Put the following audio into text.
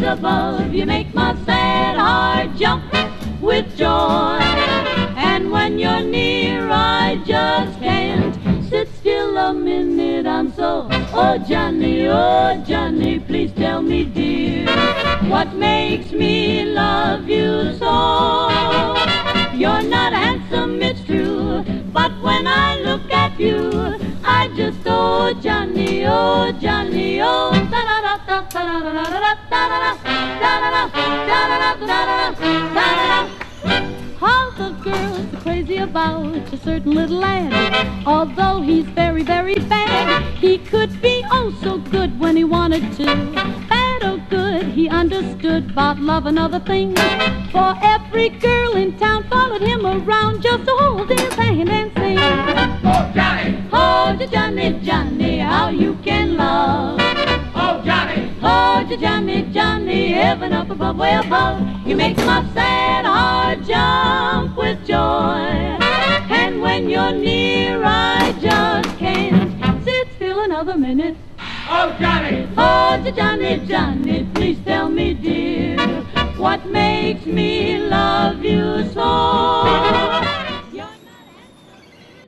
above. You make my sad heart jump with joy. And when you're near, I just can't sit still a minute. I'm so, oh Johnny, please tell me, dear, what makes me love you so? You're not handsome, it's true, but when I look at you, I just, oh Johnny, oh, all the girls are crazy about a certain little lad. Although he's very, very bad, he could be oh so good when he wanted to. Bad or good, he understood about love and other things. For every girl in town followed him around just to hold his hand and sing. Oh, Johnny! Hold you, Johnny, how you can love. Oh, Johnny! Hold you, Johnny, heaven up above, way above. You make my sad heart jump with joy. And when you're near, I just can't sit still another minute. Oh, Johnny! Hold you, Johnny, please tell me, dear, what makes me love you so?